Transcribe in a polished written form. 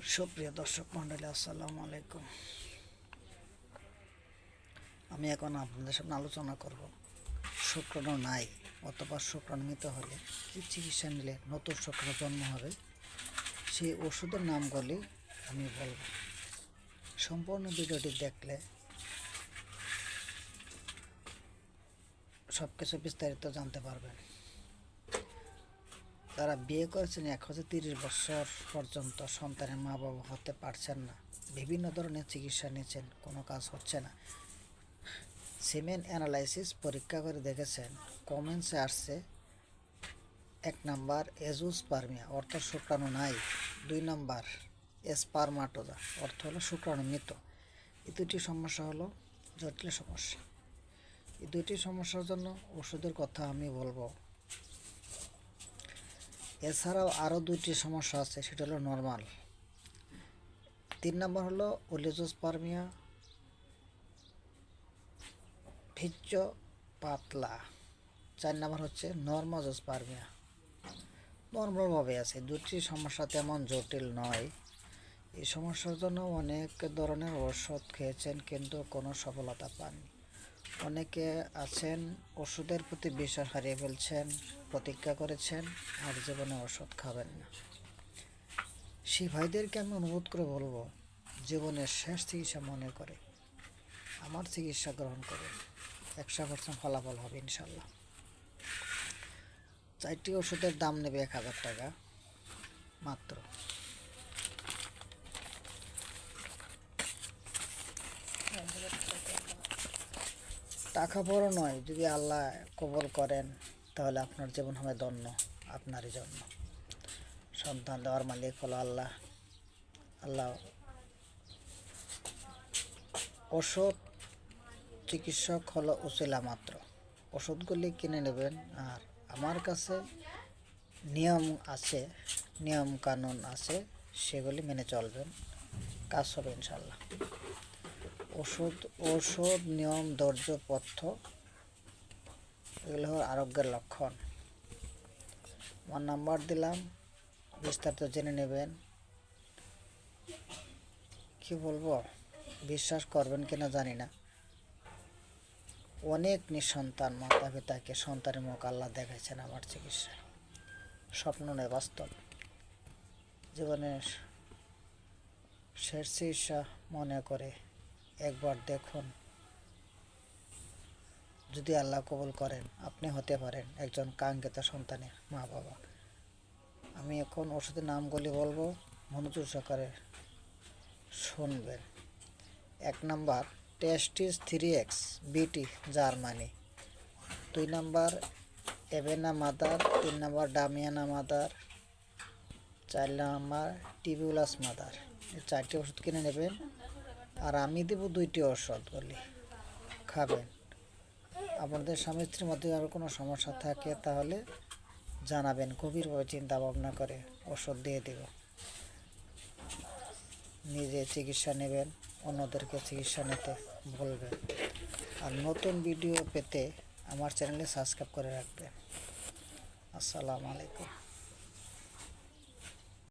সুপ্রিয় দর্শক মণ্ডলী, আসসালামু আলাইকুম। আমি এখন আপনাদের সামনে আলোচনা করব শুক্রাণু নাই অথবা শুক্রাণুমিত হলে কী চিকিৎসা নিলে নতুন শুক্রাণু জন্ম হবে, সেই ওষুধের নামগুলি আমি বলব। সম্পূর্ণ ভিডিওটি দেখলে সব কিছু বিস্তারিত জানতে পারবেন। তারা বিয়ে করেছেন 130 বছর পর্যন্ত সন্তানের মা বাবা হতে পারছেন না, বিভিন্ন ধরনের চিকিৎসা নিচ্ছেন, কোনো কাজ হচ্ছে না। সিমেন অ্যানালাইসিস পরীক্ষা করে দেখেছেন, কমেন্টসে আসছে 1 নাম্বার এজোস্পার্মিয়া অর্থ শুক্রাণু নাই, 2 নাম্বার স্পারমাটোজা অর্থ হলো শুক্রাণু মৃত। এই দুটি সমস্যা হলো জটিল সমস্যা। এই দুটি সমস্যার জন্য ওষুধের কথা আমি বলবো। এছাড়াও আরও 2টি সমস্যা আছে, সেটা হলো নর্মাল। 3 নাম্বার হলো ওলিগোস্পার্মিয়া ভিজ্জ পাতলা। 4 নাম্বার হচ্ছে নর্মোজোস্পার্মিয়া, নর্মালভাবে আছে। 2টি সমস্যা তেমন জটিল নয়। এই সমস্যার জন্য অনেক ধরনের ওষুধ খেয়েছেন, কিন্তু কোনো সফলতা পাননি। অনেকে আছেন ওষুধের প্রতি বিশ্বাস হারিয়ে ফেলছেন, প্রতিজ্ঞা করেছেন আর জীবনে ওষুধ খাবেন না। সেই ভাইদেরকে আমি অনুরোধ করে বলবো, জীবনের শেষ চিকিৎসা মনে করে আমার চিকিৎসা গ্রহণ করে 100% ফলাফল হবে ইনশাল্লাহ। 4টি ওষুধের দাম নেবে 1000 টাকা মাত্র। টাকা বড় নয়, যদি আল্লাহ কবুল করেন তাহলে আপনার জীবন হবে ধন্য। আপনারই জন্য সন্তান দেওয়ার মালিক হলো আল্লাহ। আল্লাহ ওষুধ চিকিৎসক হলো উসিলা মাত্র। ওষুধগুলি কিনে নেবেন, আর আমার কাছে নিয়ম আছে, নিয়ম কানুন আছে, সেগুলি মেনে চলবেন, কাজ হবে ইনশাল্লাহ। ওষুধ নিয়ম, ধৈর্য, পথ্য এগুলো হলো আরোগ্যের লক্ষণ। আমার নাম্বার দিলাম, বিস্তারিত জেনে নেবেন। কি বলবো, বিশ্বাস করবেন কিনা জানি না, অনেক নিঃসন্তান মাতা পিতাকে সন্তানের মুখ আল্লাহ দেখাইছেন আমার চিকিৎসা। স্বপ্ন নয়, বাস্তব। জীবনের শেষ চিকিৎসা মনে করে একবার দেখুন, যদি আল্লাহ কবুল করেন আপনি হতে পারেন একজন কাঙ্ক্ষিত সন্তানের মা বাবা। আমি এখন ওষুধের নামগুলি বলবো, মনোযোগ সহকারে শুনবেন। 1 নাম্বার টেস্টিস 3X বিটি Germany, 2 number avena mother, 3 number damiana mother, 4 number tribulus mother. এই 4টি ওষুধ কিনে নেবেন, আর আমি দেব 2টি ওষুধগুলি খাবেন। আপনাদের স্বামী স্ত্রীর মধ্যে আরও কোনো সমস্যা থাকে তাহলে জানাবেন, গভীরভাবে চিন্তা ভাবনা করে ওষুধ দিয়ে দেব। নিজে চিকিৎসা নেবেন, অন্যদেরকে চিকিৎসা নিতে বলবেন। আর নতুন ভিডিও পেতে আমার চ্যানেলে সাবস্ক্রাইব করে রাখবেন। আসসালামু আলাইকুম।